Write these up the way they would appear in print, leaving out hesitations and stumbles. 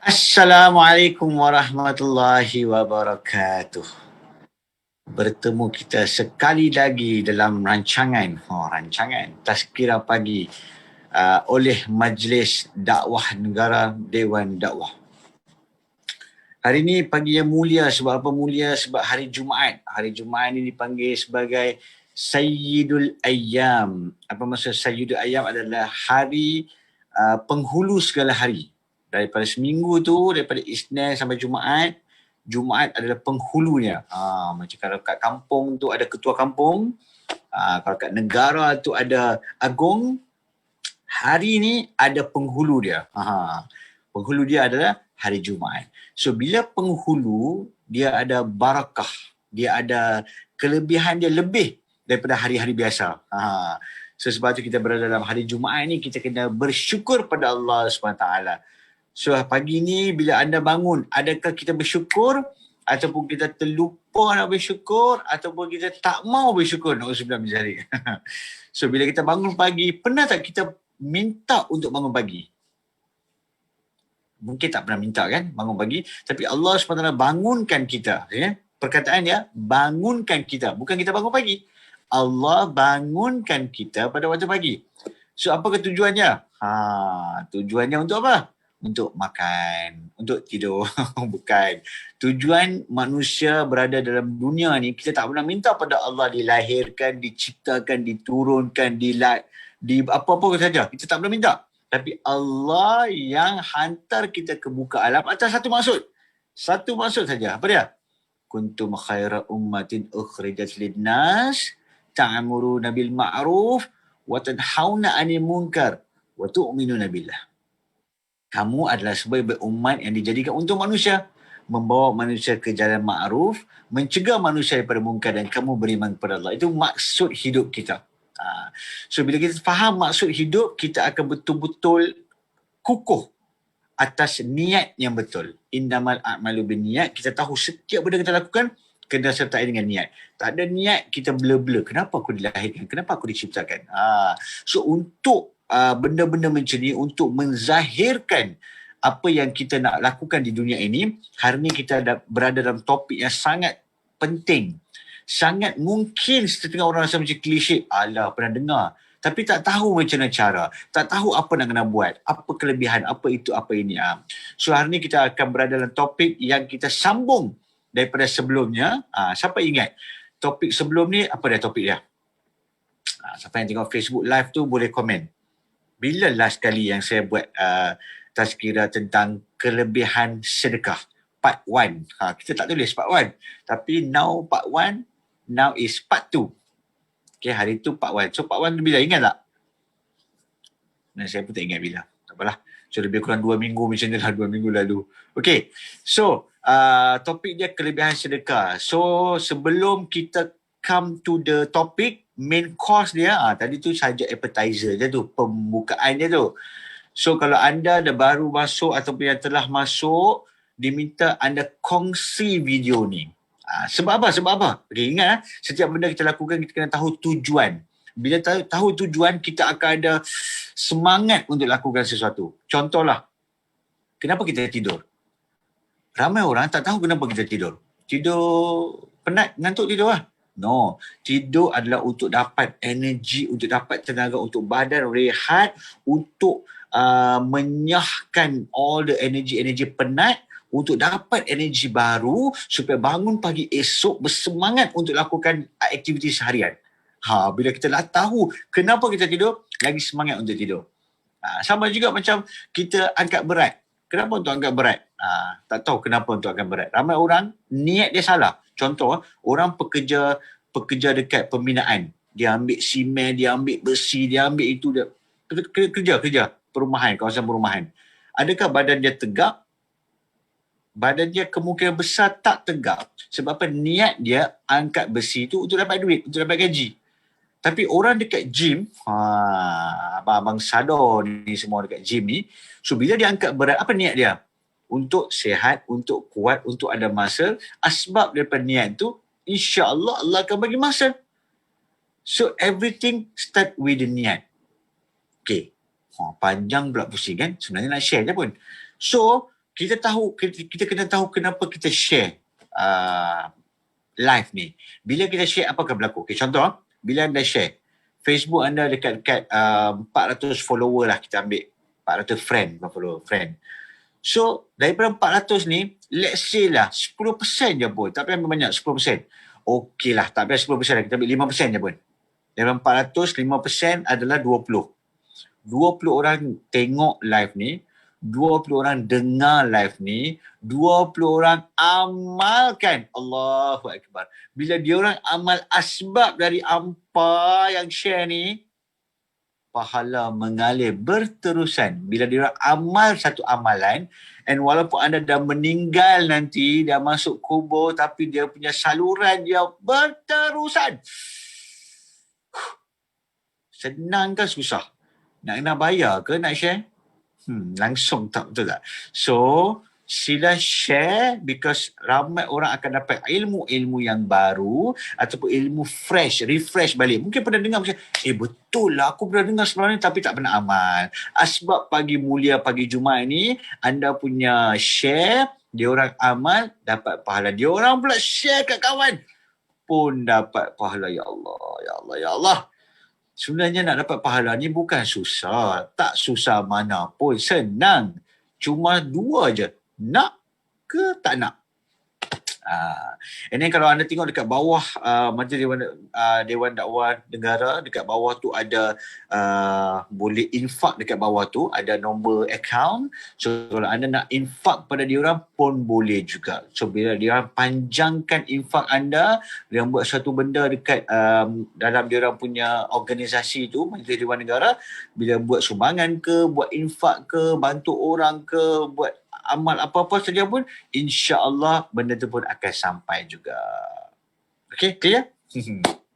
Assalamualaikum warahmatullahi wabarakatuh. Bertemu kita sekali lagi dalam rancangan Tazkirah Pagi oleh Majlis Dakwah Negara Dewan Dakwah. Hari ini pagi yang mulia. Sebab apa mulia? Sebab hari Jumaat. Hari Jumaat ini dipanggil sebagai Sayyidul Ayyam. Apa maksud Sayyidul Ayyam? Adalah hari penghulu segala hari. Daripada seminggu tu, daripada Isnin sampai Jumaat, Jumaat adalah penghulunya. Macam kalau kat kampung tu ada ketua kampung, kalau kat negara tu ada agung, hari ni ada penghulu dia. Penghulu dia adalah hari Jumaat. So bila penghulu, dia ada barakah, dia ada kelebihan dia lebih daripada hari-hari biasa. So sebab tu kita berada dalam hari Jumaat ni, kita kena bersyukur pada Allah SWT. So pagi ni bila anda bangun, adakah kita bersyukur ataupun kita terlupa nak bersyukur ataupun kita tak mau bersyukur? Na'udzubillah min dzalik. So bila kita bangun pagi, pernah tak kita minta untuk bangun pagi? Mungkin tak pernah minta kan bangun pagi, tapi Allah SWT bangunkan kita. Perkataan dia, bangunkan kita. Bukan kita bangun pagi. Allah bangunkan kita pada waktu pagi. So apakah tujuannya? Tujuannya untuk apa? Untuk makan, untuk tidur. Bukan. Tujuan manusia berada dalam dunia ni, kita tak pernah minta pada Allah dilahirkan, diciptakan, diturunkan, di apa-apa saja. Kita tak pernah minta. Tapi Allah yang hantar kita ke muka alam atas satu maksud. Satu maksud saja. Apa dia? Kuntum khaira ummatin ukhrijat linnas ta'muruna bil ma'ruf wa tanhauna 'anil munkar wa tu'minuna billah. Kamu adalah sebaik-baik umat yang dijadikan untuk manusia, membawa manusia ke jalan ma'ruf, mencegah manusia daripada munkar, dan kamu beriman kepada Allah. Itu maksud hidup kita. So bila kita faham maksud hidup, kita akan betul-betul kukuh atas niat yang betul. Innamal a'malu binniat. Kita tahu setiap benda kita lakukan kena sertai dengan niat. Tak ada niat, kita blur-blur. Kenapa aku dilahirkan? Kenapa aku diciptakan? So untuk benda-benda macam ni, untuk menzahirkan apa yang kita nak lakukan di dunia ini, hari ni kita berada dalam topik yang sangat penting. Sangat mungkin setengah orang rasa macam klise, alah pernah dengar, tapi tak tahu macam mana cara, tak tahu apa nak kena buat, apa kelebihan, apa itu, apa ini. So hari ni kita akan berada dalam topik yang kita sambung daripada sebelumnya. Siapa ingat topik sebelum ni, apa dia topik dia? Siapa yang tengok Facebook live tu boleh komen. Bila last kali yang saya buat tazkirah tentang kelebihan sedekah? Part 1. Kita tak tulis part 1. Tapi now part 1, now is part 2. Okay, hari tu part 1. So part 1 tu bila? Ingat tak? Dan saya pun tak ingat bila. Tak apalah. So lebih kurang 2 minggu macam ni lah. 2 minggu lalu. Okay. So topik dia kelebihan sedekah. So sebelum kita come to the topic, main course dia, tadi tu saja appetizer dia tu, pembukaan dia tu. So kalau anda dah baru masuk ataupun yang telah masuk, diminta anda kongsi video ni. Sebab apa? Sebab apa? Okay, ingat setiap benda kita lakukan, kita kena tahu tujuan. Bila tahu tujuan, kita akan ada semangat untuk lakukan sesuatu. Contohlah, kenapa kita tidur? Ramai orang tak tahu kenapa kita tidur. Tidur penat, ngantuk tidur lah. No, tidur adalah untuk dapat energi, untuk dapat tenaga, untuk badan rehat, untuk menyahkan all the energi penat, untuk dapat energi baru supaya bangun pagi esok bersemangat untuk lakukan aktiviti seharian. Bila kita dah tahu kenapa kita tidur, lagi semangat untuk tidur. Sama juga macam kita angkat berat. Kenapa untuk angkat berat? Tak tahu kenapa untuk angkat berat. Ramai orang niat dia salah. Contoh, orang pekerja dekat pembinaan. Dia ambil simen, dia ambil besi, dia ambil itu, dia kerja perumahan, kawasan perumahan. Adakah badan dia tegak? Badan dia kemungkinan besar tak tegak. Sebab apa? Niat dia angkat besi itu untuk dapat duit, untuk dapat gaji. Tapi orang dekat gym, abang-abang sadar ni semua dekat gym ni, so bila dia angkat berat, apa niat dia? Untuk sihat, untuk kuat, untuk ada muscle. Asbab daripada niat tu, insya-Allah Allah akan bagi muscle. So everything start with the niat. Okay. Panjang pula pusing kan? Sebenarnya nak share je pun. So, kita kena tahu kenapa kita share live ni. Bila kita share, apa akan berlaku? Okay, contoh, bila anda share Facebook anda dekat 400 follower lah, kita ambil 400 friend, so daripada 400 ni, let's say lah 10% je pun, tak payah banyak, 10%. Okey lah, tak payah 10% lah, kita ambil 5% je pun. Daripada 400, 5% adalah 20. 20 orang tengok live ni, 20 orang dengar live ni, 20 orang amalkan. Allahu Akbar. Bila dia orang amal asbab dari hampa yang share ni, pahala mengalir berterusan. Bila dia orang amal satu amalan, and walaupun anda dah meninggal nanti, dah masuk kubur, tapi dia punya saluran dia berterusan. Senang ke susah? Nak kena bayar ke nak share? Langsung tak, betul tak? So, sila share because ramai orang akan dapat ilmu-ilmu yang baru ataupun ilmu fresh, refresh balik. Mungkin pernah dengar macam, betul lah aku pernah dengar sebelum ni tapi tak pernah amal. Sebab pagi mulia, pagi Jumaat ni, anda punya share, dia orang amal, dapat pahala. Dia orang pula share kat kawan, pun dapat pahala. Ya Allah, ya Allah, ya Allah. Sebenarnya nak dapat pahala ni bukan susah. Tak susah mana pun. Senang. Cuma dua je. Nak ke tak nak? And then kalau anda tengok dekat bawah Majlis Dewan Dakwah Negara, dekat bawah tu ada boleh infak, dekat bawah tu ada nombor account. So kalau anda nak infak pada diorang pun boleh juga. So bila diorang panjangkan infak anda, diorang buat satu benda dekat dalam diorang punya organisasi tu, Majlis Dewan Negara, bila buat sumbangan ke, buat infak ke, bantu orang ke, buat amal apa-apa saja pun, insya-Allah benda tu pun akan sampai juga. Okay, clear?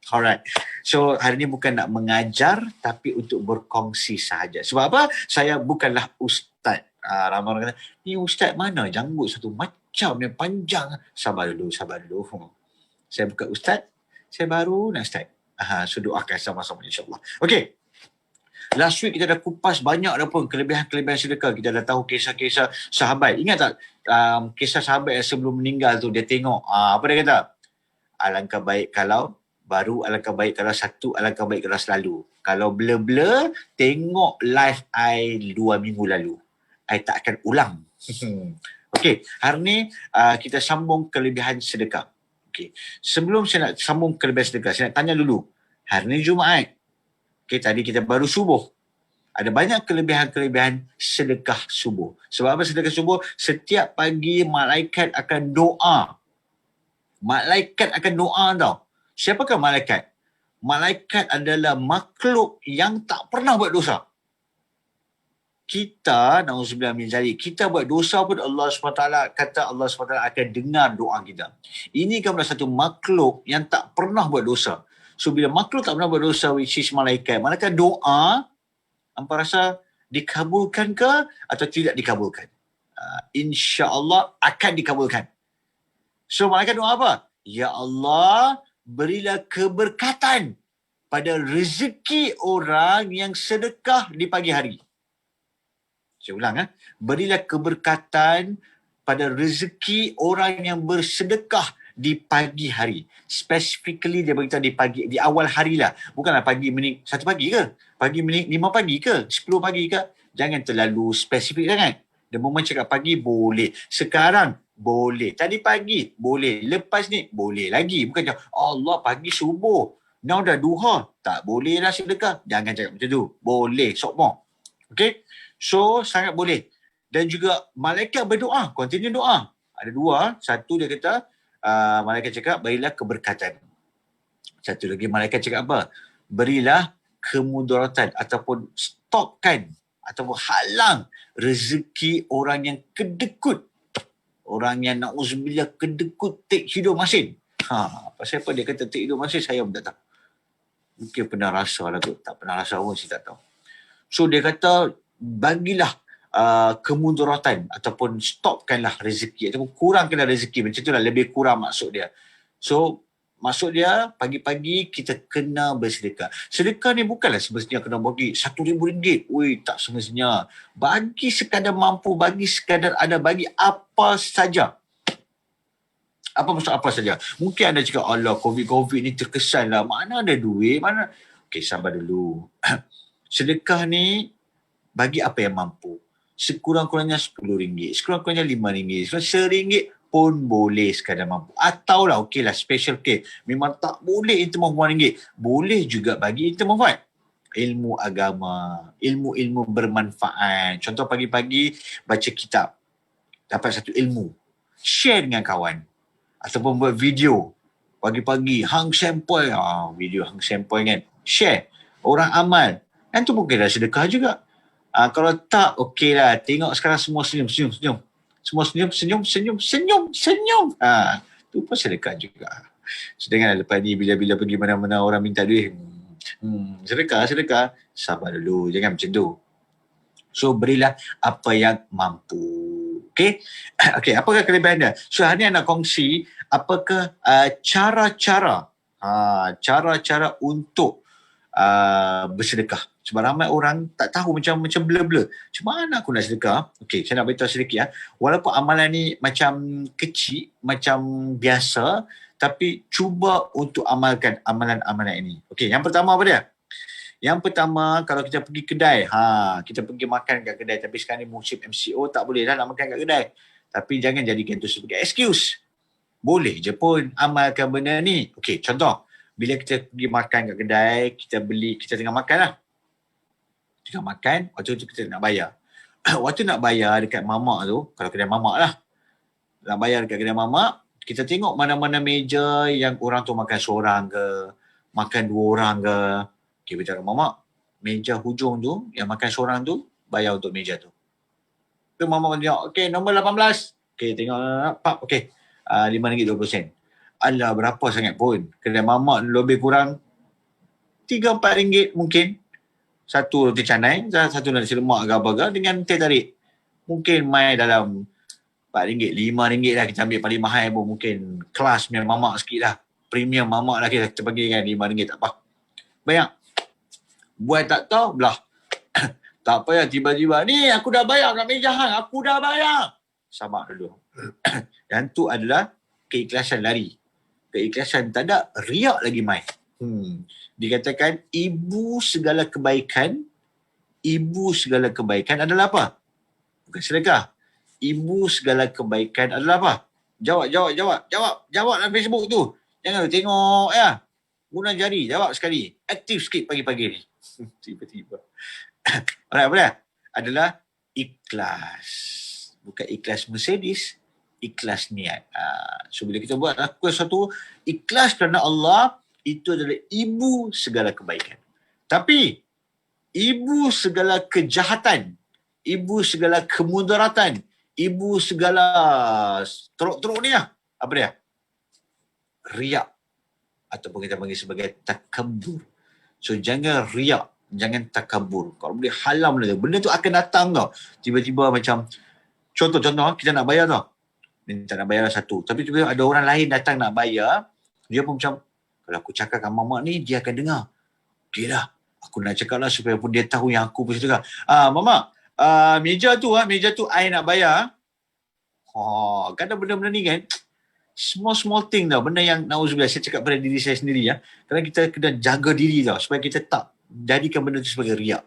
Alright. So hari ni bukan nak mengajar tapi untuk berkongsi sahaja. Sebab apa? Saya bukanlah ustaz. Ramai orang kata, ni ustaz mana janggut satu macam yang panjang. Sabar dulu. Saya bukan ustaz. Saya baru nak start. So doakan sama-sama insya-Allah. Okay. Last week kita dah kupas banyak dah pun kelebihan-kelebihan sedekah. Kita dah tahu kisah-kisah sahabat. Ingat tak kisah sahabat yang sebelum meninggal tu, dia tengok apa dia kata? Alangkah baik kalau baru, alangkah baik kalau satu, alangkah baik kalau selalu. Kalau blur-blur, tengok live I 2 minggu lalu. I tak akan ulang. Okey, hari ni kita sambung kelebihan sedekah. Okey, sebelum saya nak sambung kelebihan sedekah, saya nak tanya dulu. Hari ni Jumaat. Okay, tadi kita baru subuh. Ada banyak kelebihan-kelebihan sedekah subuh. Sebab apa sedekah subuh? Setiap pagi malaikat akan doa. Malaikat akan doa tau. Siapakah malaikat? Malaikat adalah makhluk yang tak pernah buat dosa. Kita, na'udzubillah min zalik, kita buat dosa pun Allah SWT kata Allah SWT akan dengar doa kita. Ini kan satu makhluk yang tak pernah buat dosa. So bila makhluk tak pernah berdosa, which is malaikat doa, hampa rasa dikabulkan ke atau tidak dikabulkan? InsyaAllah akan dikabulkan. So malaikat doa apa? Ya Allah, berilah keberkatan pada rezeki orang yang sedekah di pagi hari. Saya ulang. Berilah keberkatan pada rezeki orang yang bersedekah di pagi hari. Specifically dia beritahu di awal hari lah. Bukanlah pagi minit 1 pagi ke? Pagi minit 5 pagi ke? 10 pagi ke? Jangan terlalu spesifik sangat. Dia memang cakap pagi boleh. Sekarang boleh. Tadi pagi boleh. Lepas ni boleh lagi. Bukan cakap Allah pagi subuh. Now dah duha. Tak boleh lah sedekah. Jangan cakap macam tu. Boleh. Sok more. Okay? So sangat boleh. Dan juga malaikat berdoa. Continue doa. Ada dua. Satu dia kata malaikat cakap berilah keberkatan. Satu lagi malaikat cakap apa? Berilah kemudaratan ataupun stopkan ataupun halang rezeki orang yang kedekut. Orang yang na'udzubillah kedekut take hidup masin. Pasal apa dia kata take hidup masin, saya pun tak tahu. Mungkin pernah rasa lah tu. Tak pernah rasa pun saya tak tahu. So dia kata bagilah kemudaratan ataupun stopkanlah rezeki ataupun kurangkanlah rezeki. Macam itulah lebih kurang maksud dia. So Maksud dia, pagi-pagi kita kena bersedekah. Sedekah ni bukanlah semestinya kena bagi RM1,000. Ui, tak semestinya. Bagi sekadar mampu, bagi sekadar ada, bagi apa saja. Apa maksud apa saja? Mungkin anda cakap, Allah, COVID ni terkesan lah. Mana ada duit? Mana? Okey, sabar dulu. Sedekah ni bagi apa yang mampu. Sekurang-kurangnya RM10, sekurang-kurangnya RM5, RM1 pun boleh sekadar mampu. Atau lah, okey lah, special case. Memang tak boleh in term of RM1. Boleh juga bagi in term of what? Ilmu agama, ilmu-ilmu bermanfaat. Contoh pagi-pagi baca kitab, dapat satu ilmu. Share dengan kawan. Ataupun buat video. Pagi-pagi, hang sempoi. Video hang sempoi kan. Share. Orang amal. Kan tu mungkin dah sedekah juga. Kalau tak, okey lah. Tengok sekarang semua senyum. Semua senyum. Tu pun sedekah juga. Sedangkan lepas ni bila-bila pergi mana-mana orang minta duit. Sedekah. Sabar dulu. Jangan macam tu. So, berilah apa yang mampu. Okey? Okey, apakah kelebihan dia? So, hari ni nak kongsi apakah cara-cara untuk bersedekah. Sebab ramai orang tak tahu macam blur-blur. Macam mana aku nak sedekah? Okey, saya nak beritahu sedikit. Walaupun amalan ni macam kecil, macam biasa, tapi cuba untuk amalkan amalan-amalan ini. Okey, yang pertama apa dia? Yang pertama, kalau kita pergi kedai, kita pergi makan kat kedai, tapi sekarang ni musim MCO, tak boleh lah nak makan kat kedai. Tapi jangan jadikan itu sebagai excuse. Boleh je pun amalkan benda ni. Okey, contoh, bila kita pergi makan kat kedai, kita tengah makan lah. Tengah makan, waktu tu kita nak bayar. Waktu nak bayar dekat mamak tu, kalau kedai mamak lah, nak bayar dekat kedai mamak, kita tengok mana-mana meja yang orang tu makan seorang ke, makan 2 orang ke. Okay, kita mamak, meja hujung tu, yang makan seorang tu, bayar untuk meja tu. Tu mamak tengok, okay, nombor 18. Okay, tengok, pak, okay, RM5.20. Alah, berapa sangat pun. Kedai mamak lebih kurang RM3-4 mungkin. Satu roti canai, satu nasi lemak ke apa-apa dengan teh tarik. Mungkin mai dalam RM4, RM5 lah. Kita ambil paling mahal pun mungkin kelas punya mamak sikit lah. Premium mamak lah kita panggil kan, RM5, tak apa. Bayang. Buat tak tahu, belah. Tak payah tiba-tiba, ni aku dah bayar kat meja hang, aku dah bayar. Sabar dulu. Dan tu adalah keikhlasan lari. Keikhlasan tak ada, riak lagi mai. Dikatakan ibu segala kebaikan adalah apa? Bukan sedekah. Ibu segala kebaikan adalah apa? Jawab dalam Facebook tu. Jangan tengok ya. Guna jari, jawab sekali. Aktif sikit pagi-pagi ni. Tiba-tiba. Alright, apa dia? Adalah ikhlas. Bukan ikhlas Mercedes, ikhlas niat. So bila kita buat sesuatu ikhlas kerana Allah, itu adalah ibu segala kebaikan. Tapi ibu segala kejahatan, ibu segala kemudaratan, ibu segala teruk-teruk ni lah. Apa dia? Riak. Ataupun kita panggil sebagai takabur. So jangan riak, jangan takabur. Kalau boleh halam benda tu akan datang tau. Tiba-tiba macam contoh kita nak bayar tau. Minta nak bayar satu. Tapi tiba-tiba ada orang lain datang nak bayar, dia pun macam, kalau aku cakap dengan mamak ni, dia akan dengar. Okay lah, aku nak cakap lah supaya pun dia tahu yang aku pun cakap. Mamak, meja tu I nak bayar. Kadang benda-benda ni kan, small thing tau. Benda yang na'udzubillah, saya cakap pada diri saya sendiri ya. Kerana kita kena jaga diri tau, supaya kita tak jadikan benda tu sebagai riak.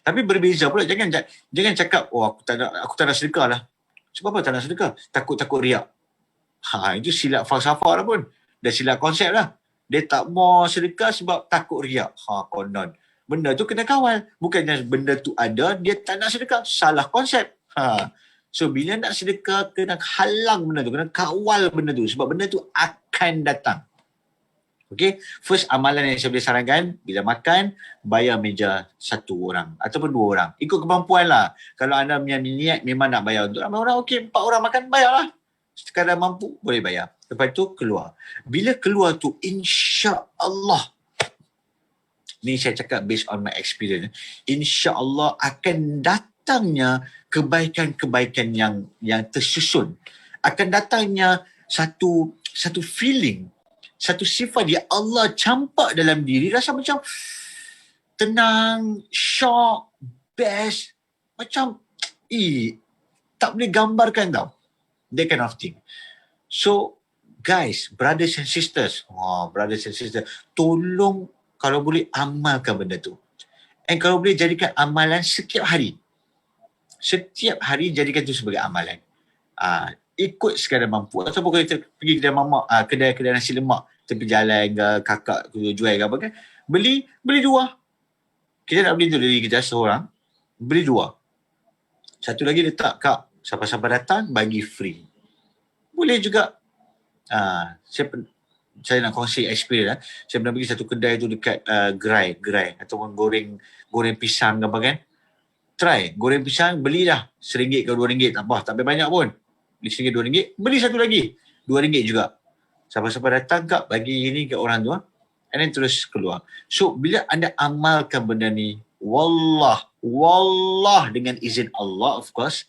Tapi berbeza pula, jangan cakap, aku tak nak sedekah lah. Sebab apa tak nak sedekah? Takut riak. Itu silap falsafah lah pun. Dah silap konsep lah. Dia tak mau sedekah sebab takut riak. Konon. Benda tu kena kawal. Bukannya benda tu ada, dia tak nak sedekah. Salah konsep. So, bila nak sedekah, kena halang benda tu. Kena kawal benda tu. Sebab benda tu akan datang. Okay? First, amalan yang saya boleh sarankan, bila makan, bayar meja 1 orang. Ataupun 2 orang. Ikut kemampuan lah. Kalau anda punya niat memang nak bayar untuk ramai orang, okay, 4 orang makan, bayarlah. Sekadar mampu, boleh bayar. Lepas tu, keluar. Bila keluar tu, insya-Allah, ni saya cakap based on my experience, insya-Allah akan datangnya kebaikan-kebaikan yang tersusun. Akan datangnya satu feeling satu sifat dia Allah campak dalam diri, rasa macam tenang, shock, best, macam tak boleh gambarkan tau. That kind of thing. So guys, brothers and sisters, tolong kalau boleh amalkan benda tu. And kalau boleh jadikan amalan setiap hari. Setiap hari jadikan tu sebagai amalan. Ikut sekadar mampu. Ataupun kalau kita pergi kedai mamak, kedai nasi lemak tepi jalan ke, kakak jual ke apa kan, beli 2. Kita nak beli tu dari kita seorang, beli 2. Satu lagi letak kat siapa-siapa datang bagi free. Boleh juga. Saya nak kongsi experience. Saya pernah pergi satu kedai tu dekat gerai ataupun goreng pisang ke apa kan. Try goreng pisang, beli dah RM1 ke RM2, tak apa, tak banyak pun. Beli RM1 RM2, beli satu lagi RM2 juga. Siapa-siapa datang kak bagi ini ke orang tu, and then terus keluar. So bila anda amalkan benda ni, wallah dengan izin Allah, of course,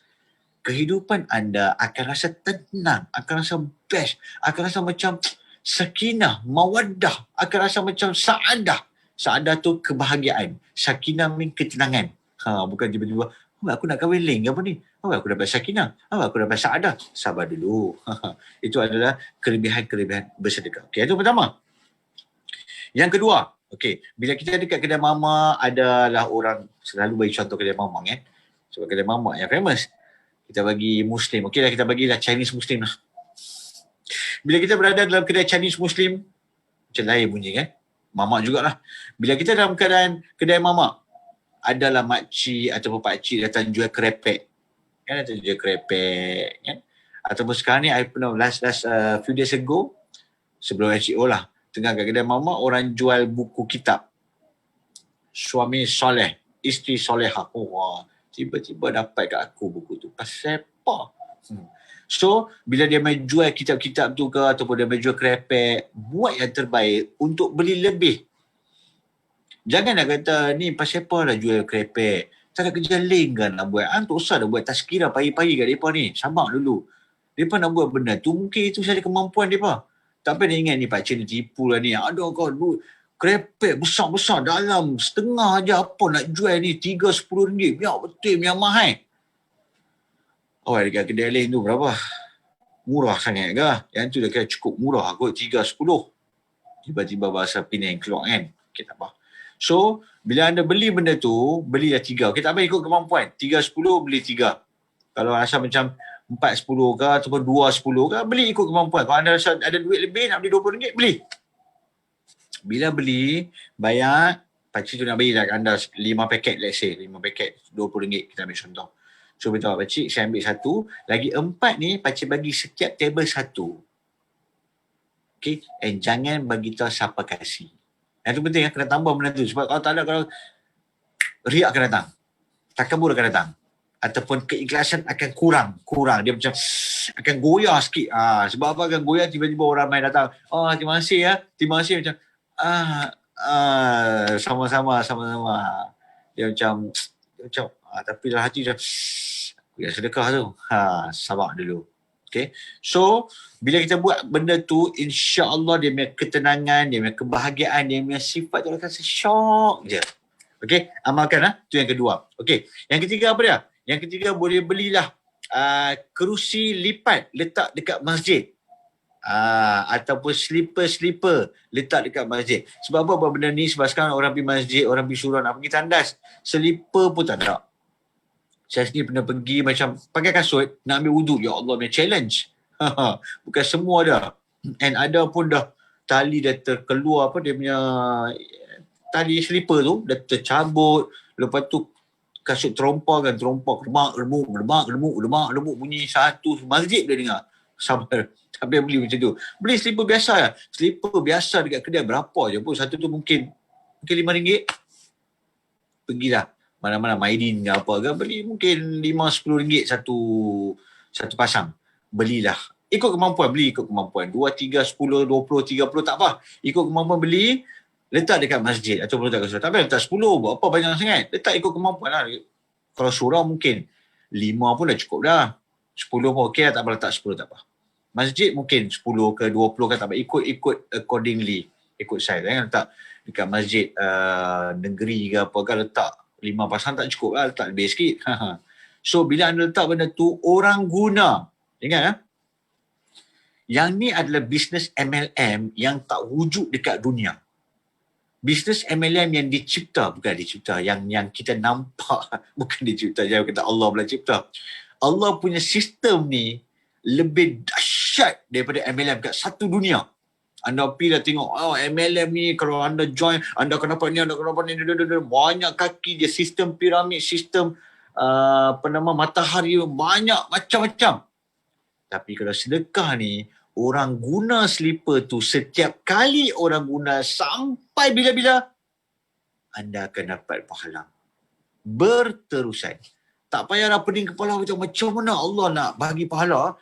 kehidupan anda akan rasa tenang, akan rasa best, akan rasa macam sakinah, mawaddah, akan rasa macam saadah. Saadah tu kebahagiaan, sakinah min ketenangan. Bukan tiba-tiba aku nak kahwin link apa ni? Aku dapat sakinah, aku dapat saadah. Sabar dulu. Itu adalah kelebihan-kelebihan bersedekah. Okey, itu pertama. Yang kedua, bila kita dekat kedai mamak, adalah orang selalu bagi contoh kedai mamak kan. Sebab kedai mamak yang famous. Kita bagi Muslim. Okeylah, kita bagilah Chinese Muslim lah. Bila kita berada dalam kedai Chinese Muslim, macam lain bunyi kan. Mamak jugalah. Bila kita dalam keadaan kedai mamak, adalah makcik ataupun pakcik datang jual kerepek. Kan, datang jual kerepek kan. Ataupun sekarang ni, I pernah last few days ago, sebelum HCO lah, tengah kat kedai mamak, orang jual buku kitab. Suami soleh, isteri solehah. Tiba-tiba dapat kat aku buku tu. Pasal apa? So, bila dia main jual kitab-kitab tu ke, ataupun dia main jual kerepek, buat yang terbaik untuk beli lebih. Jangan nak kata, ni pasal apa lah jual kerepek? Tak ada kerja lain kan nak buat. Tak usah dah buat tazkirah pagi-pagi kat mereka ni. Sabar dulu. Mereka nak buat benda tu, mungkin itu saja kemampuan mereka. Tak payah ingat ni pakcik ni tipu lah ni. Ada kau kerepek besar-besar dalam setengah aja apa nak jual ni RM3-10. Biar betul yang mahal. Dekat kedai lain tu berapa? Murah sangat ke? Yang tu dah kira cukup murah kot, RM3-10. Tiba-tiba bahasa Penang keluar kan? Tak apa. So, bila anda beli benda tu, belilah 3. Tak payah ikut kemampuan. 3-10 beli 3. Kalau rasa macam 4-10 ke ataupun 2-10 ke, beli ikut kemampuan. Kalau anda rasa ada duit lebih nak beli RM20, beli. Bila beli, bayar, pakcik tu nak bagi anda 5 paket, let's say. 5 paket RM20, kita ambil contoh. So, beritahu pakcik, saya ambil 1. Lagi 4 ni, pakcik bagi setiap table 1. And jangan bagi tahu siapa kasih. Yang tu penting, kena tambah benda tu. Sebab kalau tak ada, kalau riak akan datang. Takabur akan datang. Ataupun keikhlasan akan kurang. Dia macam akan goyah sikit. Sebab apa akan goyah, tiba-tiba orang main datang. Terima kasih ya. Terima kasih. Macam, sama-sama. Dia macam tapi dalam hati macam, aku yang sedekah tu. Sabar dulu. Okay. So, bila kita buat benda tu, insya-Allah dia punya ketenangan, dia punya kebahagiaan, dia punya sifat tu akan syok je. Okay, amalkan tu yang kedua. Okay, yang ketiga apa dia? Yang ketiga, boleh belilah kerusi lipat letak dekat masjid. Ataupun slipper letak dekat masjid. Sebab apa benda ni? Sebab sekarang orang pergi masjid, orang pergi surau nak pergi tandas, slipper pun tak ada. Saya sendiri pernah pergi macam pakai kasut, nak ambil wuduk. Ya Allah, punya challenge. Bukan semua dah. And ada pun dah tali dah terkeluar dia punya tali slipper tu dah tercabut. Lepas tu kasut terompak remuk bunyi satu masjid boleh dengar. Sabar. Tapi beli macam tu. Beli slipper biasa lah. Slipper biasa dekat kedai berapa je pun. Satu tu mungkin RM5. Pergilah mana-mana Maidin ke apa ke, beli mungkin RM5-10 satu pasang. Belilah. Ikut kemampuan, beli ikut kemampuan. 2, 3, 10, 20, 30 tak apa. Ikut kemampuan beli, letak dekat masjid ataupun letak kat surau. Tak payah letak 10, buat apa banyak sangat. Letak ikut kemampuan lah. Kalau surau mungkin 5 pun dah cukup dah. 10 pun okey lah, tak apa letak 10 tak apa. Masjid mungkin 10 ke 20 ke tak apa, ikut accordingly, ikut size. Jangan letak dekat masjid negeri ke apa kan letak 5 pasang tak cukup lah, letak lebih sikit. So bila anda letak benda tu, orang guna. Ingat yang ni adalah bisnes MLM yang tak wujud dekat dunia. Bisnes MLM yang dicipta, bukan dicipta, yang kita nampak, bukan dicipta, jangan kata Allah pula cipta. Allah punya sistem ni lebih dahsyat daripada MLM kat satu dunia. Anda pergi dah tengok, MLM ni kalau anda join, anda akan dapat ni, anda akan dapat ni, banyak kaki dia, sistem piramid, sistem matahari, banyak macam-macam. Tapi kalau sedekah ni, orang guna slipper tu setiap kali orang guna sampai bila-bila, anda akan dapat pahala berterusan. Tak payah dah pening kepala macam mana Allah nak bagi pahala.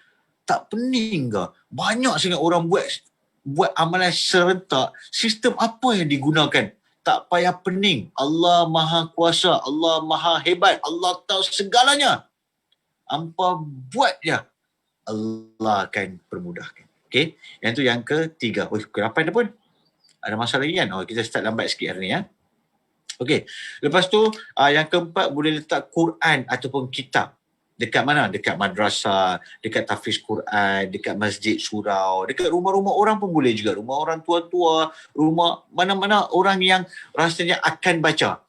Tak pening ke? Banyak sangat orang buat amalan serentak. Sistem apa yang digunakan? Tak payah pening. Allah Maha Kuasa, Allah Maha Hebat, Allah tahu segalanya. Hampa buat je, Allah akan permudahkan. Okay, yang tu yang ketiga. Ke-8 dah pun. Ada masa lagi kan? Kita start lambat sikit hari ni ya. Okay, lepas tu yang keempat, boleh letak Quran ataupun kitab. Dekat mana? Dekat madrasah, dekat tahfiz Quran, dekat masjid surau, dekat rumah-rumah orang pun boleh juga. Rumah orang tua-tua, rumah mana-mana orang yang rasanya akan baca.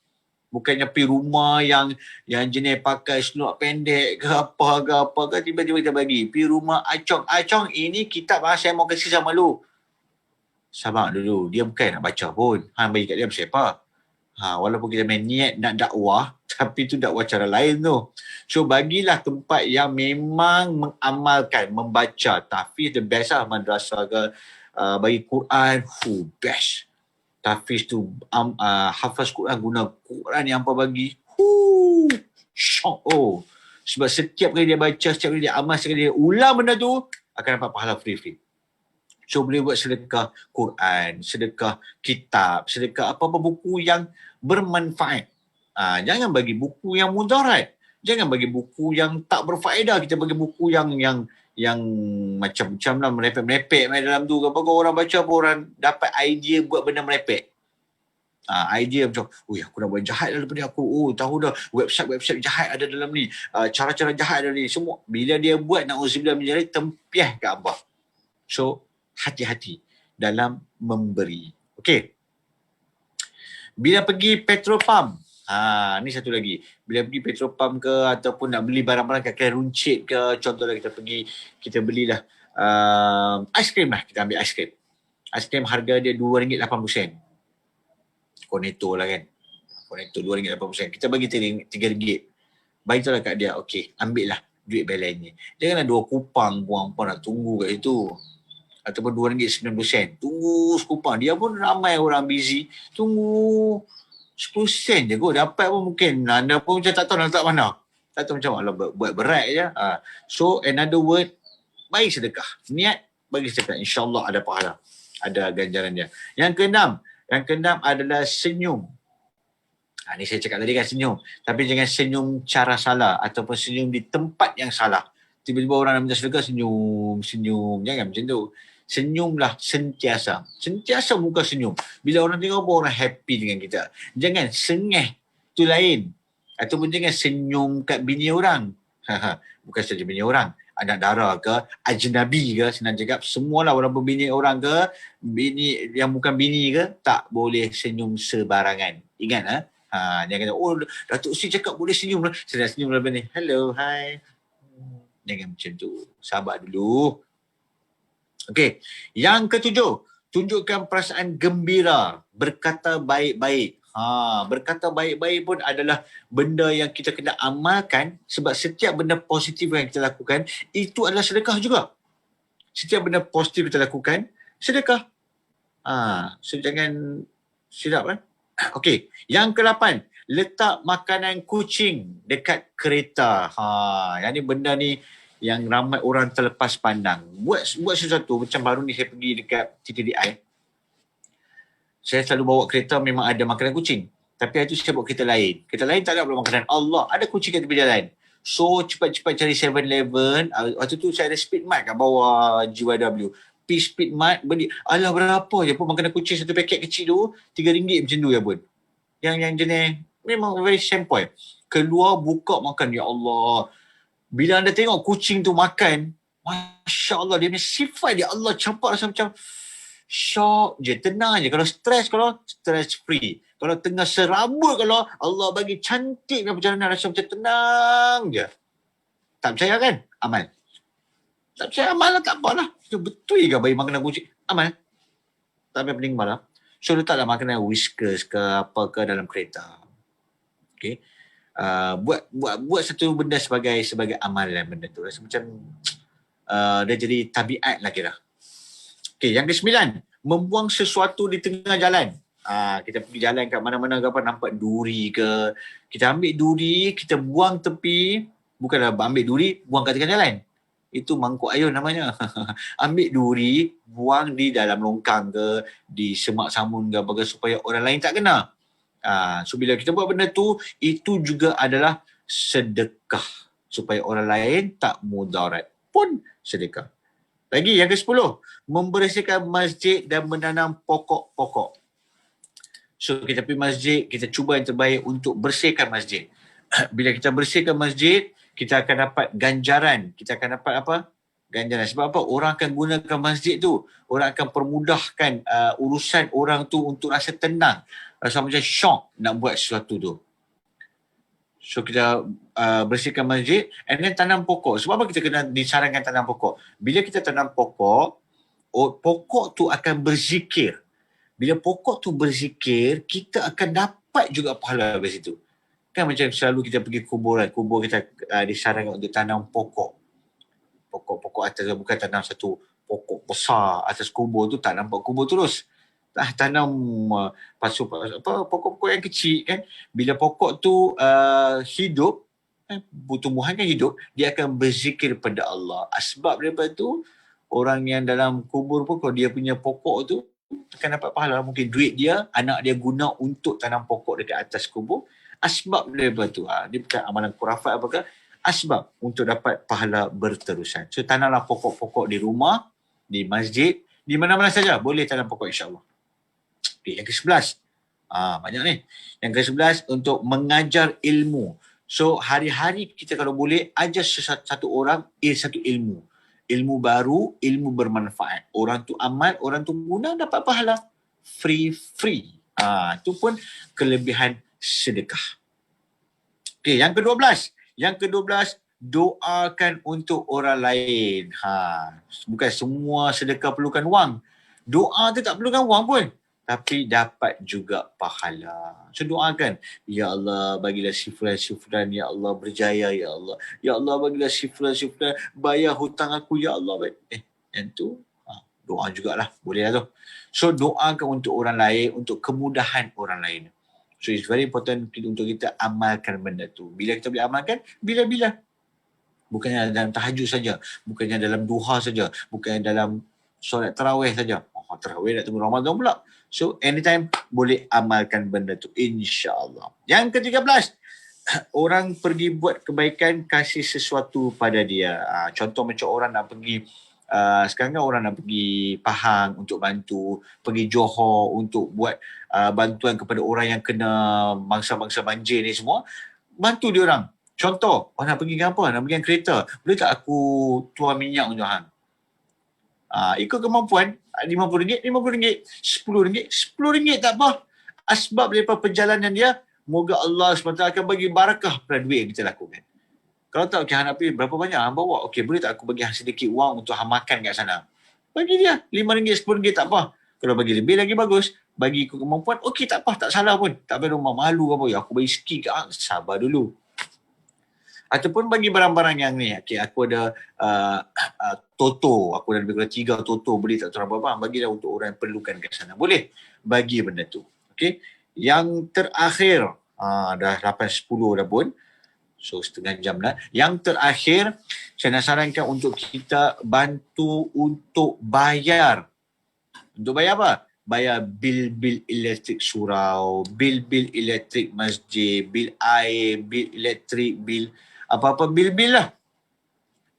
Bukannya pergi rumah yang jenis pakai seluar pendek ke apa ke, tiba-tiba kita bagi. Pergi rumah Acong, ini kitab saya mau kasih sama lu. Sabar dulu, dia bukan nak baca pun. Bagi kat dia siapa? Walaupun kita main niat nak dakwah, tapi tu dakwah cara lain tu. So bagilah tempat yang memang mengamalkan, membaca. Tahfiz the best lah, madrasah ke, bagi Quran, best. Tahfiz tu hafaz Quran, guna Quran yang apa bagi. Syok. Sebab setiap kali dia baca, setiap kali dia amal, setiap kali dia ulang benda tu, akan dapat pahala free. So boleh buat sedekah Quran, sedekah kitab, sedekah apa-apa buku yang bermanfaat. Jangan bagi buku yang mudarat. Jangan bagi buku yang tak berfaedah. Kita bagi buku yang macam-macam lah, merepek-merepek main dalam tu. Kalau orang baca pun orang dapat idea buat benda merepek. Idea macam, aku nak buat jahat daripada ni aku. Tahu dah, website jahat ada dalam ni. Cara-cara jahat ada ni. Semua. Bila dia buat, na'udzubillah menjadi tempiah ke abah. So, hati-hati dalam memberi. Okey. Bila pergi petrol pump, ni satu lagi. Bila pergi petrol pump ke ataupun nak beli barang-barang kat kedai runcit ke, contohlah kita belilah aiskrim lah. Kita ambil aiskrim. Aiskrim harga dia RM2.80. Cornetto lah kan. Cornetto RM2.80. Kita bagi RM3. Bagi tahu lah kat dia, okey, ambil lah duit balance ni. Janganlah 2 kupang buang pun nak tunggu kat situ. Ataupun RM2.90. Tunggu sekupang. Dia pun ramai orang busy. Tunggu 10 sen je kot. Dapat pun mungkin. Anda pun macam tak tahu nak letak mana. Tak tahu macam mana. Buat berat je. So, another word, bagi sedekah. Niat, bagi sedekah. InsyaAllah ada pahala. Ada ganjaran dia. Yang keenam adalah senyum. Ni saya cakap tadi kan senyum. Tapi jangan senyum cara salah. Ataupun senyum di tempat yang salah. Tiba-tiba orang nak minta sedekah, senyum. Jangan macam tu. Senyumlah sentiasa. Sentiasa muka senyum. Bila orang tengok pun orang happy dengan kita. Jangan sengih. Tu lain. Ataupun jangan senyum kat bini orang. Bukan saja bini orang. Anak dara ke, ajnabi ke, senang cakap. Semualah walaupun bini orang ke, bini yang bukan bini ke, tak boleh senyum sebarangan. Ingat jangan kata, Datuk Sri cakap boleh senyum lah. Saya dah senyum lepas ni. Hello, hi. Jangan macam tu. Sabar dulu. Okey, yang ketujuh, tunjukkan perasaan gembira, berkata baik-baik. Berkata baik-baik pun adalah benda yang kita kena amalkan, sebab setiap benda positif yang kita lakukan, itu adalah sedekah juga. Setiap benda positif kita lakukan, sedekah. So jangan silap kan. Okey, yang ke-8, letak makanan kucing dekat kereta. Yang ni benda ni yang ramai orang terlepas pandang. Buat sesuatu, macam baru ni saya pergi dekat TTDI. Saya selalu bawa kereta, memang ada makanan kucing. Tapi hari tu saya bawa kereta lain. Kereta lain tak ada pula makanan. Allah, ada kucing kat tepi jalan. So cepat-cepat cari 7-Eleven. Waktu tu saya ada Speed Mart kat bawah GYW. Pergi Speed Mart beli. Alah berapa je pun makanan kucing satu paket kecil tu. RM3 macam tu ya pun. Yang jenis memang very simple. Keluar buka makan. Ya Allah. Bila anda tengok kucing tu makan, Masya Allah, dia punya sifat dia Allah campak rasa macam syok je, tenang je. Kalau stress free. Kalau tengah serabut, kalau Allah bagi cantik perjalanan, rasa macam tenang je. Tak percaya kan? Amal. Tak percaya amal lah, tak apalah. Betul ke bagi makanan kucing? Amal. Tak apa pening malam. So letaklah makanan Whiskas ke apa ke dalam kereta. Okay. Buat satu benda sebagai amalan benda tu. Rasa macam dia jadi tabiat lah kira. Okay, yang ke-9, membuang sesuatu di tengah jalan. Kita pergi jalan kat mana-mana ke apa, nampak duri ke, kita ambil duri, kita buang tepi, bukanlah ambil duri, buang kat tengah jalan. Itu mangkuk ayun namanya. Ambil duri, buang di dalam longkang ke, di semak samun ke apa ke, supaya orang lain tak kena. So bila kita buat benda tu, itu juga adalah sedekah. Supaya orang lain tak mudarat pun sedekah. Lagi yang ke-10, membersihkan masjid dan menanam pokok-pokok. So kita pergi masjid, kita cuba yang terbaik untuk bersihkan masjid. Bila kita bersihkan masjid, kita akan dapat ganjaran. Kita akan dapat apa? Ganjaran. Sebab apa? Orang akan gunakan masjid tu. Orang akan permudahkan urusan orang tu untuk rasa tenang. Rasa macam syok nak buat sesuatu tu. So kita bersihkan masjid and then tanam pokok. Sebab apa kita kena disarankan tanam pokok? Bila kita tanam pokok, pokok tu akan berzikir. Bila pokok tu berzikir, kita akan dapat juga pahala dari situ. Kan macam selalu kita pergi kuburan, kubur kita disarankan untuk tanam pokok. Pokok-pokok atas, bukan tanam satu pokok besar atas kubur tu, tak nampak kubur terus. Tanam pokok-pokok yang kecil kan. Bila pokok tu hidup, tumbuhan kan hidup, dia akan berzikir pada Allah. Sebab daripada tu, orang yang dalam kubur pun kalau dia punya pokok tu akan dapat pahala. Mungkin duit dia, anak dia guna untuk tanam pokok dekat atas kubur. Asbab daripada tu. Dia bukan amalan kurafat apakah. Asbab untuk dapat pahala berterusan. So tanamlah pokok-pokok di rumah, di masjid, di mana-mana saja boleh tanam pokok insyaAllah. Okay, yang ke-11. Banyak ni. Yang ke-11 untuk mengajar ilmu. So hari-hari kita kalau boleh ajar satu orang satu ilmu. Ilmu baru, ilmu bermanfaat. Orang tu amal, orang tu guna, dapat pahala. Free. Itu pun kelebihan sedekah. Okay, yang ke-12. Yang ke-12, doakan untuk orang lain. Bukan semua sedekah perlukan wang. Doa tu tak perlukan wang pun. Tapi dapat juga pahala. So doakan, ya Allah bagilah syifran, ya Allah berjaya, ya Allah. Ya Allah bagilah syifran, bayar hutang aku, ya Allah. Yang tu doa jugalah, boleh lah tu. So doakan untuk orang lain, untuk kemudahan orang lain. So it's very important untuk kita amalkan benda tu. Bila kita boleh amalkan, bila-bila. Bukannya dalam tahajud saja, bukannya dalam duha saja, bukannya dalam solat tarawih saja. Tarawih nak tunggu Ramadan pula. So anytime boleh amalkan benda tu, insya-Allah. Yang ke-13, orang pergi buat kebaikan, kasih sesuatu pada dia. Contoh macam orang nak pergi sekarang kan orang nak pergi Pahang untuk bantu, pergi Johor untuk buat bantuan kepada orang yang kena bangsa-bangsa banjir ni semua. Bantu dia orang. Contoh, nak pergi ke apa? Nak pergi kereta. Boleh tak aku tuar minyak untuk hang? Ikut kemampuan, RM50, RM50, RM10, RM10 tak apa. Asbab daripada perjalanan dia, moga Allah SWT akan bagi barakah pada duit yang kita lakukan. Kalau tak, okay, hang nak pergi berapa banyak hang bawa? Okay, boleh tak aku bagi hang sedikit wang untuk hang makan kat sana? Bagi dia RM5, RM10 tak apa. Kalau bagi lebih lagi bagus, bagi ikut kemampuan, okay tak apa, tak salah pun. Tak payah rumah malu apa, aku bagi sikit ke hang, sabar dulu. Ataupun bagi barang-barang yang ni, okay, aku ada Toto, aku ada lebih kurang 3 Toto, beli tak tahu apa-apa, bagilah untuk orang yang perlukan kat sana. Boleh bagi benda tu. Okay. Yang terakhir, dah 8.10 dah pun. So setengah jam dah. Yang terakhir, saya nak sarankan untuk kita bantu untuk bayar. Untuk bayar apa? Bayar bil-bil elektrik surau, bil-bil elektrik masjid, bil air, bil elektrik, bil apa-apa bil-bil lah.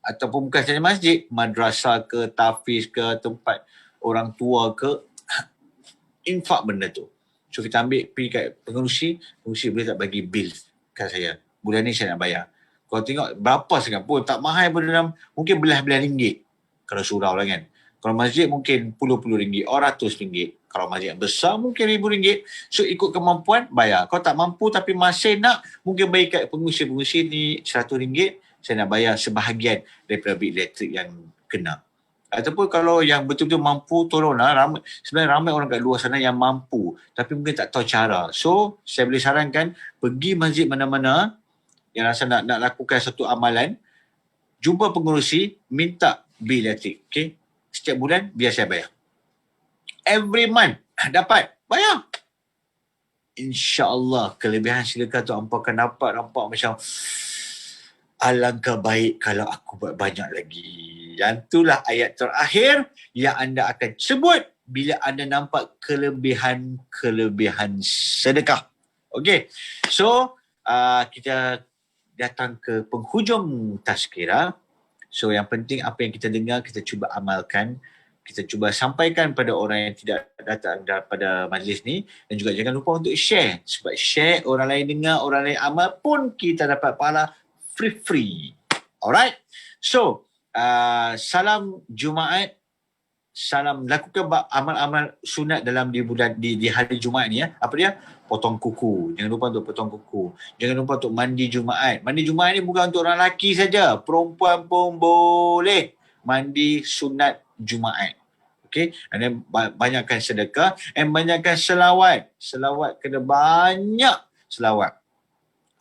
Ataupun bukan saja masjid, madrasah ke, tafiz ke, tempat orang tua ke, infak benda tu. So kita ambil pergi kat pengerusi boleh tak bagi bil kat saya. Bulan ni saya nak bayar. Kalau tengok berapa sangat pun, tak mahal pun dalam, mungkin belas-belas ringgit. Kalau surau lah kan. Kalau masjid mungkin puluh-puluh ringgit, ratus ringgit. Kalau masjid yang besar mungkin RM1,000. So ikut kemampuan bayar. Kalau tak mampu tapi masih nak, mungkin bagi kat pengurusi ni RM100, saya nak bayar sebahagian daripada bil elektrik yang kena. Ataupun kalau yang betul-betul mampu, tolonglah. Sebenarnya ramai orang kat luar sana yang mampu tapi mungkin tak tahu cara. So saya boleh sarankan, pergi masjid mana-mana yang rasa nak lakukan satu amalan, jumpa pengurusi, minta bil elektrik. Okay? Setiap bulan biar saya bayar. Every month dapat bayar. InsyaAllah kelebihan sedekah tu hampa akan nampak macam alangkah baik kalau aku buat banyak lagi. Dan itulah ayat terakhir yang anda akan sebut bila anda nampak kelebihan sedekah. Okay. So, kita datang ke penghujung tazkirah. So, yang penting apa yang kita dengar, kita cuba amalkan. Kita cuba sampaikan pada orang yang tidak datang pada majlis ni. Dan juga jangan lupa untuk share. Sebab share, orang lain dengar, orang lain amal pun kita dapat pahala free. Alright. So, salam Jumaat. Salam, lakukan amal-amal sunat dalam di hari Jumaat ni ya. Apa dia? Potong kuku. Jangan lupa untuk potong kuku. Jangan lupa untuk mandi Jumaat. Mandi Jumaat ni bukan untuk orang lelaki saja. Perempuan pun boleh mandi sunat Jumaat. Okay. Dan banyakkan sedekah dan banyakkan selawat. Selawat kena banyak selawat.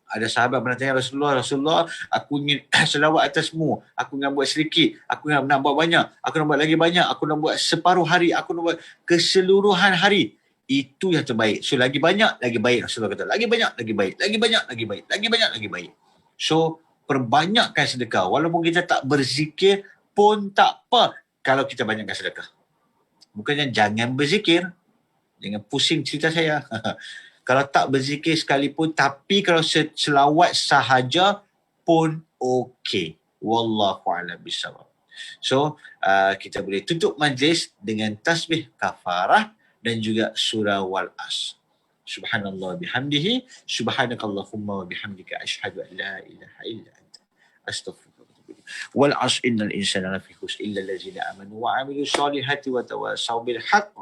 Ada sahabat pernah tanya Rasulullah, aku ingin selawat atasmu. Aku ingin buat sedikit. Aku nak buat banyak. Aku nak buat lagi banyak. Aku nak buat separuh hari. Aku nak buat keseluruhan hari. Itu yang terbaik. So, lagi banyak, lagi baik. Rasulullah kata, lagi banyak, lagi baik. Lagi banyak, lagi baik. Lagi banyak, lagi baik. So, perbanyakkan sedekah. Walaupun kita tak berzikir pun tak apa kalau kita banyakkan sedekah. Bukannya jangan berzikir. Jangan pusing cerita saya. Kalau tak berzikir sekalipun, tapi kalau selawat sahaja pun okey. Wallahu a'lam bishawab. So, kita boleh tutup majlis dengan tasbih kafarah dan juga surah Wal-As. Subhanallah bihamdihi, subhanakallahumma wa bihamdika asyhadu an la ilaha illa anta astaghfiruka wa atubu ilaik. Wal-'asr innal insana lafi khusr illa allazina amanu wa 'amilus solihati wa tawassaw bil haqq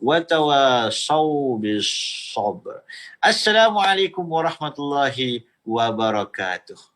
wa tawassaw bis sabr. Assalamualaikum warahmatullahi wabarakatuh.